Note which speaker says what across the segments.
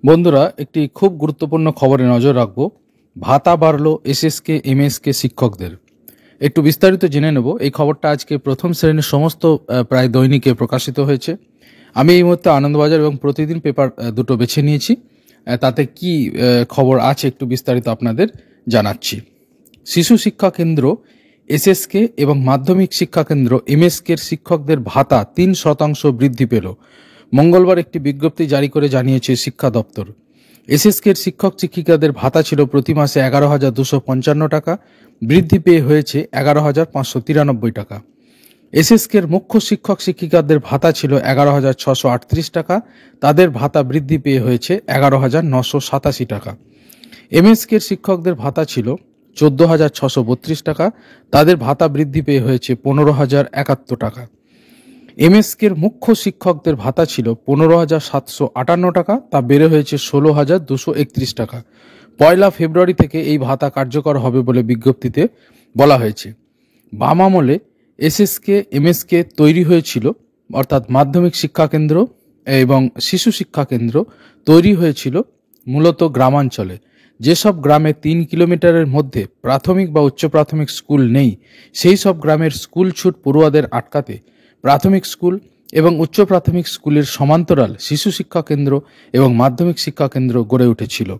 Speaker 1: বন্ধুরা, একটি খুব গুরুত্বপূর্ণ খবরে নজর রাখবো। ভাতা বাড়ল এসএসকে এমএসকে শিক্ষকদের। একটু বিস্তারিত জেনে নেব। এই খবরটা আজকে প্রথম শ্রেণীর সমস্ত প্রায় দৈনিকে প্রকাশিত হয়েছে। আমি এই মুহূর্তে আনন্দবাজার এবং প্রতিদিন পেপার দুটো বেছে নিয়েছি। তাতে কি খবর আছে একটু বিস্তারিত আপনাদের জানাচ্ছি। শিশু শিক্ষা কেন্দ্র এসএসকে এবং মাধ্যমিক শিক্ষা কেন্দ্র এমএসকের শিক্ষকদের ভাতা 3% বৃদ্ধি পেল। মঙ্গলবার একটি বিজ্ঞপ্তি জারি করে জানিয়েছে শিক্ষা দপ্তর। এসএসকের শিক্ষক শিক্ষিকাদের ভাতা ছিল প্রতি মাসে 11,255 টাকা, বৃদ্ধি পেয়ে হয়েছে 11,593 টাকা। এসএসকের মুখ্য শিক্ষক শিক্ষিকাদের ভাতা ছিল 11,638 টাকা, তাদের ভাতা বৃদ্ধি পেয়ে হয়েছে 11,987 টাকা। এমএসকের শিক্ষকদের ভাতা ছিল 14,632 টাকা, তাদের ভাতা বৃদ্ধি পেয়ে হয়েছে 15,071 টাকা। এমএসকের মুখ্য শিক্ষকদের ভাতা ছিল 15,758 টাকা, তা বেড়ে হয়েছে 16,231 টাকা। 1 ফেব্রুয়ারি থেকে এই ভাতা কার্যকর হবে বলে বিজ্ঞপ্তিতে বলা হয়েছে। বাম আমলে এসএসকে এমএসকে তৈরি হয়েছিল, অর্থাৎ মাধ্যমিক শিক্ষা কেন্দ্র এবং শিশু শিক্ষা কেন্দ্র তৈরি হয়েছিল মূলত গ্রামাঞ্চলে। যেসব গ্রামে 3 কিলোমিটারের মধ্যে প্রাথমিক বা উচ্চ প্রাথমিক স্কুল নেই, সেই সব গ্রামের স্কুল ছুট পড়ুয়াদের আটকাতে প্রাথমিক স্কুল এবং উচ্চ প্রাথমিক স্কুলের সমান্তরাল শিশু শিক্ষা কেন্দ্র এবং মাধ্যমিক শিক্ষা কেন্দ্র গড়ে উঠেছিল।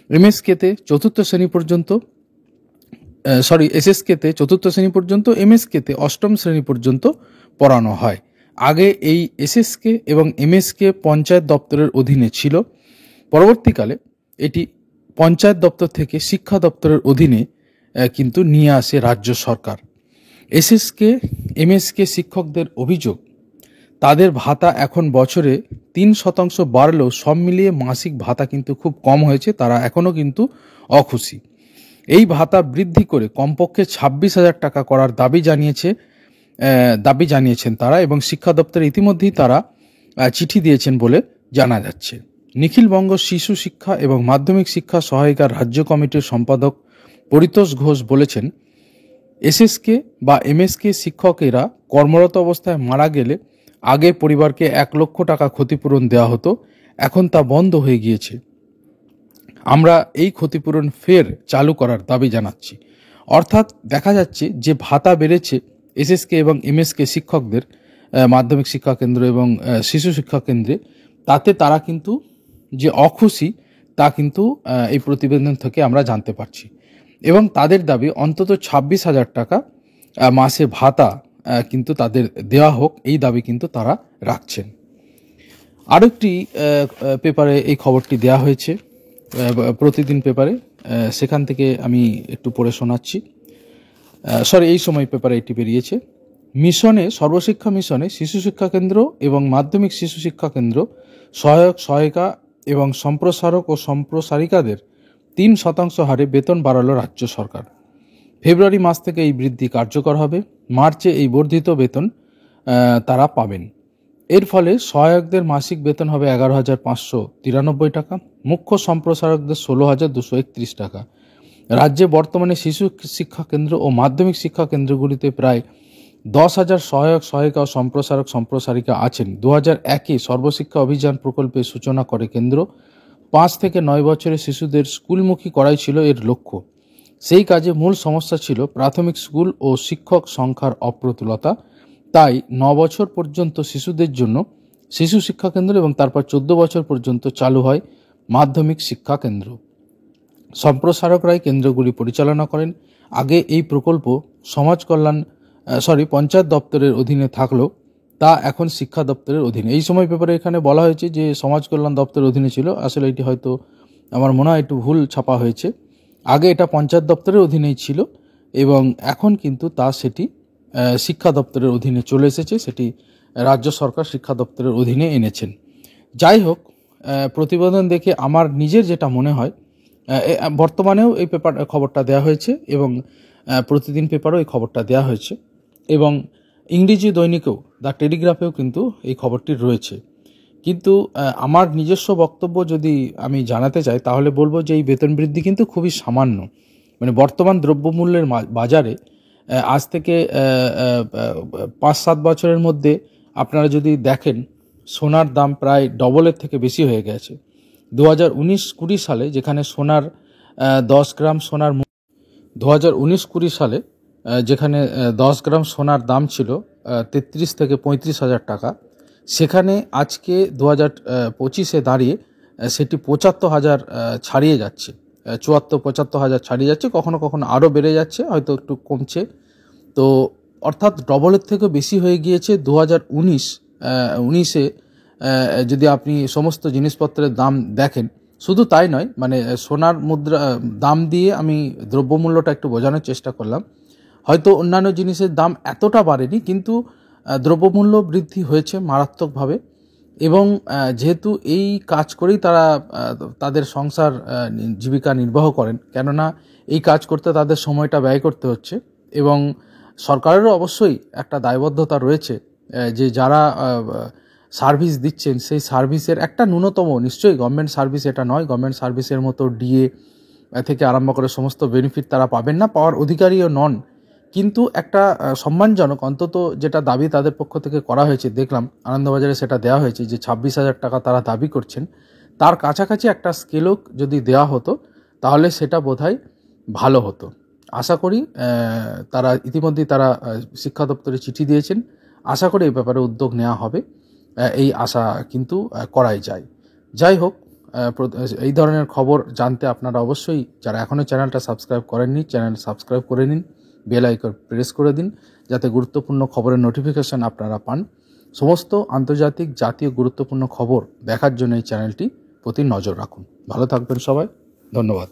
Speaker 1: এমএসকেতে চতুর্থ শ্রেণী পর্যন্ত এসএসকেতে চতুর্থ শ্রেণী পর্যন্ত, এমএসকেতে অষ্টম শ্রেণী পর্যন্ত পড়ানো হয়। আগে এই এসএসকে এবং এমএসকে পঞ্চায়েত দপ্তরের অধীনে ছিল। পরবর্তীকালে এটি পঞ্চায়েত দপ্তর থেকে শিক্ষা দপ্তরের অধীনে কিন্তু নিয়ে আসে রাজ্য সরকার। এসএসকে এমএসকে শিক্ষকদের অভিযোগ, তাদের ভাতা এখন বছরে 3% বাড়লেও সব মিলিয়ে মাসিক ভাতা কিন্তু খুব কম হয়েছে। তারা এখনও কিন্তু অখুশি। এই ভাতা বৃদ্ধি করে কমপক্ষে 26,000 টাকা করার দাবি জানিয়েছেন তারা, এবং শিক্ষা দপ্তরে ইতিমধ্যেই তারা চিঠি দিয়েছেন বলে জানা যাচ্ছে। নিখিলবঙ্গ শিশু শিক্ষা এবং মাধ্যমিক শিক্ষা সহায়িকার রাজ্য কমিটির সম্পাদক পরিতোষ ঘোষ বলেছেন, এসএসকে বা এমএসকে শিক্ষকেরা কর্মরত অবস্থায় মারা গেলে আগে পরিবারকে 1 লক্ষ টাকা ক্ষতিপূরণ দেওয়া হতো, এখন তা বন্ধ হয়ে গিয়েছে। আমরা এই ক্ষতিপূরণ ফের চালু করার দাবি জানাচ্ছি। অর্থাৎ দেখা যাচ্ছে যে ভাতা বেড়েছে এসএসকে এবং এমএসকে শিক্ষকদের মাধ্যমিক শিক্ষা কেন্দ্র এবং শিশু শিক্ষা কেন্দ্রে, তাতে তারা কিন্তু যে অখুশি তা কিন্তু এই প্রতিবেদন থেকে আমরা জানতে পারছি। এবং তাদের দাবি অন্তত 26,000 টাকা মাসে ভাতা কিন্তু তাদের দেওয়া হোক, এই দাবি কিন্তু তারা রাখছেন। আরেকটি পেপারে এই খবরটি দেওয়া হয়েছে, প্রতিদিন পেপারে, সেখান থেকে আমি একটু পড়ে শোনাচ্ছি। এই সময় পেপারে এটি বেরিয়েছে। মিশনে, সর্বশিক্ষা মিশনে শিশু শিক্ষা কেন্দ্র এবং মাধ্যমিক শিশু শিক্ষা কেন্দ্র সহায়ক সহায়িকা এবং সম্প্রসারক ও সম্প্রসারিকাদের 3% হারে বেতন বাড়ালো রাজ্য সরকার। ফেব্রুয়ারি মাস থেকে এই বৃদ্ধি কার্যকর হবে। মার্চে এই বর্ধিত বেতন তারা পাবেন। এর ফলে সহায়কদের মাসিক বেতন হবে 11,593 টাকা, মুখ্য সম্প্রসারকদের 16,231 টাকা। রাজ্যে বর্তমানে শিশু শিক্ষা কেন্দ্র ও মাধ্যমিক শিক্ষা কেন্দ্রগুলিতে প্রায় 10,000 সহায়ক সহায়িকা ও সম্প্রসারক সম্প্রসারিকা আছেন। 2001-এ সর্বশিক্ষা অভিযান প্রকল্পের সূচনা করে কেন্দ্র। 5 থেকে 9 বছরের শিশুদের স্কুলমুখী করাই ছিল এর লক্ষ্য। সেই কাজে মূল সমস্যা ছিল প্রাথমিক স্কুল ও শিক্ষক সংখ্যার অপ্রতুলতা। তাই 9 বছর পর্যন্ত শিশুদের জন্য শিশু শিক্ষা কেন্দ্র এবং তারপর 14 বছর পর্যন্ত চালু হয় মাধ্যমিক শিক্ষা কেন্দ্র। সম্প্রসারকরাই কেন্দ্রগুলি পরিচালনা করেন। আগে এই প্রকল্প পঞ্চায়েত দপ্তরের অধীনে থাকলেও তা এখন শিক্ষা দপ্তরের অধীনে। এই সময় পেপারে এখানে বলা হয়েছে যে সমাজ কল্যাণ দপ্তরের অধীনে ছিল, আসলে এটি হয়তো আমার মনে হয় একটু ভুল ছাপা হয়েছে। আগে এটা পঞ্চায়েত দপ্তরের অধীনেই ছিল এবং এখন কিন্তু সেটি শিক্ষা দপ্তরের অধীনে চলে এসেছে, সেটি রাজ্য সরকার শিক্ষা দপ্তরের অধীনে এনেছেন। যাই হোক, প্রতিবেদন দেখে আমার নিজের যেটা মনে হয়, বর্তমানেও এই খবরটা দেওয়া হয়েছে এবং প্রতিদিন পেপারও এই খবরটা দেওয়া হয়েছে এবং ইংরেজি দৈনিকেও দ্য টেলিগ্রাফেও কিন্তু এই খবরটি রয়েছে। কিন্তু আমার নিজস্ব বক্তব্য যদি আমি জানাতে চাই তাহলে বলবো যে এই বেতন বৃদ্ধি কিন্তু খুবই সামান্য। মানে বর্তমান দ্রব্যমূল্যের বাজারে আজ থেকে 5-7 বছরের মধ্যে আপনারা যদি দেখেন, সোনার দাম প্রায় ডবলের থেকে বেশি হয়ে গেছে। 2019-20 সালে যেখানে সোনার 10 গ্রাম সোনার 2019-20 সালে যেখানে 10 গ্রাম সোনার দাম ছিল 33 থেকে 35 হাজার টাকা, সেখানে আজকে 2025-এ দাঁড়িয়ে সেটি 75 হাজার ছাড়িয়ে যাচ্ছে, 74-75 হাজার ছাড়িয়ে যাচ্ছে, কখনো কখনো আরও বেড়ে যাচ্ছে, হয়তো একটু কমছে। তো অর্থাৎ ডবলের থেকে বেশি হয়ে গিয়েছে 2019-এ। যদি আপনি সমস্ত জিনিসপত্রের দাম দেখেন, শুধু তাই নয়, মানে সোনার মুদ্রা দাম দিয়ে আমি দ্রব্যমূল্যটা একটু বোঝানোর চেষ্টা করলাম। হয়তো অন্যান্য জিনিসের দাম এতটা বাড়েনি, কিন্তু দ্রব্যমূল্য বৃদ্ধি হয়েছে মারাত্মকভাবে। এবং যেহেতু এই কাজ করেই তারা তাদের সংসার জীবিকা নির্বাহ করেন, কেননা এই কাজ করতে তাদের সময়টা ব্যয় করতে হচ্ছে। এবং সরকারেরও অবশ্যই একটা দায়বদ্ধতা রয়েছে যে যারা সার্ভিস দিচ্ছেন সেই সার্ভিসের একটা ন্যূনতম, নিশ্চয়ই গভর্নমেন্ট সার্ভিস এটা নয়, গভর্নমেন্ট সার্ভিসের মতো ডিএ থেকে আরম্ভ করে সমস্ত বেনিফিট তারা পাবেন না, পাওয়ার অধিকারীও নন, কিন্তু একটা সম্মানজনক অন্তত যেটা দাবি তাদের পক্ষ থেকে করা হয়েছে, দেখলাম আনন্দবাজারে সেটা দেওয়া হয়েছে যে 26 হাজার টাকা তারা দাবি করছেন, তার কাছাকাছি একটা স্কেলও যদি দেওয়া হতো তাহলে সেটা বোধহয় ভালো হতো। আশা করি তারা ইতিমধ্যেই তারা শিক্ষা দপ্তরে চিঠি দিয়েছেন, আশা করি এই ব্যাপারে উদ্যোগ নেওয়া হবে, এই আশা কিন্তু করাই যায়। যাই হোক, এই ধরনের খবর জানতে আপনারা অবশ্যই, যারা এখনও চ্যানেলটা সাবস্ক্রাইব করেননি, চ্যানেল সাবস্ক্রাইব করে নিন, বেল আইকন প্রেস করে দিন, যাতে গুরুত্বপূর্ণ খবরের নোটিফিকেশন আপনারা পান। সমস্ত আন্তর্জাতিক, জাতীয় গুরুত্বপূর্ণ খবর দেখার জন্য এই চ্যানেলটি প্রতি নজর রাখুন। ভালো থাকবেন সবাই, ধন্যবাদ।